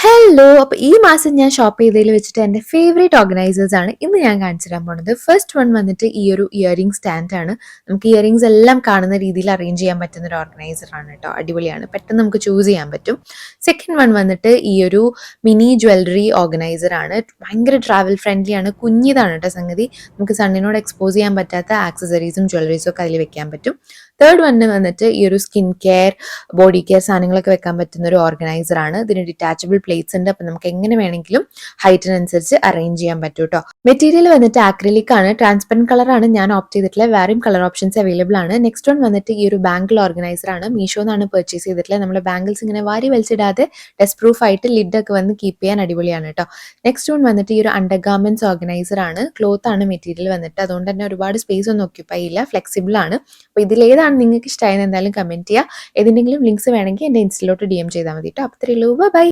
Hello! അപ്പൊ ഈ മാസം ഞാൻ ഷോപ്പ് ചെയ്തതിൽ വെച്ചിട്ട് എൻ്റെ ഫേവറേറ്റ് ഓർഗനൈസേഴ്സ് ആണ് ഇന്ന് ഞാൻ കാണിച്ചു തരാൻ പോണത്. ഫസ്റ്റ് വൺ വന്നിട്ട് ഈ ഒരു ഇയറിംഗ് സ്റ്റാൻഡ് ആണ്. നമുക്ക് ഇയറിംഗ്സ് എല്ലാം കാണുന്ന രീതിയിൽ അറേഞ്ച് ചെയ്യാൻ പറ്റുന്ന ഒരു ഓർഗനൈസർ ആണ് കേട്ടോ. അടിപൊളിയാണ്. പെട്ടെന്ന് നമുക്ക് ചൂസ് ചെയ്യാൻ പറ്റും. സെക്കൻഡ് വൺ വന്നിട്ട് ഈ ഒരു മിനി ജ്വല്ലറി ഓർഗനൈസർ ആണ്. ഭയങ്കര ട്രാവൽ ഫ്രണ്ട്ലി ആണ്. കുഞ്ഞിതാണ് കേട്ടോ സംഗതി. നമുക്ക് സണ്ണിനോട് എക്സ്പോസ് ചെയ്യാൻ പറ്റാത്ത ആക്സസറീസും ജ്വല്ലറീസും ഒക്കെ അതിൽ വെക്കാൻ പറ്റും. തേർഡ് വണ്ണ് വന്നിട്ട് ഈ ഒരു സ്കിൻ കെയർ, ബോഡി കെയർ സാധനങ്ങളൊക്കെ വെക്കാൻ പറ്റുന്ന ഒരു ഓർഗനൈസർ ആണ്. ഇതിന് ഡിറ്റാച്ചബിൾ പ്ലേറ്റ്സ് ഉണ്ട്. അപ്പം നമുക്ക് എങ്ങനെ വേണമെങ്കിലും ഹൈറ്റിനനുസരിച്ച് അറേഞ്ച് ചെയ്യാൻ പറ്റും കേട്ടോ. മെറ്റീരിയൽ വന്നിട്ട് ആക്രിലിക് ആണ്. ട്രാൻസ്പെറന്റ് കളറാണ് ഞാൻ ഓപ്റ്റ് ചെയ്തിട്ടുള്ളത്. വേറെയും കളർ ഓപ്ഷൻസ് അവൈലബിൾ ആണ്. നെക്സ്റ്റ് വൺ വന്നിട്ട് ഈ ഒരു ബാംഗിൾ ഓർഗനൈസർ ആണ്. മീഷോ എന്നാണ് പർച്ചേസ് ചെയ്തിട്ടുള്ളത്. നമ്മുടെ ബാംഗിൾസ് ഇങ്ങനെ വാരി വലിച്ചിടാതെ ഡസ്റ്റ് പ്രൂഫ് ആയിട്ട് ലിഡൊക്കെ വന്ന് കീപ്പ് ചെയ്യാൻ അടിപൊളിയാണ് കേട്ടോ. നെക്സ്റ്റ് വൺ വന്നിട്ട് ഈ ഒരു അണ്ടർ ഗാർമെന്റ്സ് ഓർഗനൈസർ ആണ്. ക്ലോത്ത് ആണ് മെറ്റീരിയൽ വന്നിട്ട്. അതുകൊണ്ട് തന്നെ ഒരുപാട് സ്പേസ് ഒന്നും ഒക്യുപ്പൈ ചെയ്യില്ല. ഫ്ലെക്സിബിൾ ആണ്. അപ്പോൾ ഇതിലേതാണ് നിങ്ങൾക്ക് ഇഷ്ടമായെന്ന് എന്തായാലും കമന്റ് ചെയ്യുക. ഏതെങ്കിലും ലിങ്ക്സ് വേണമെങ്കിൽ എൻ്റെ ഇൻസ്റ്റയിലോട്ട് DM ചെയ്താൽ മതി കേട്ടോ. അപ്പോൾ ഇത്രയേ ഉള്ളൂ. ബൈ.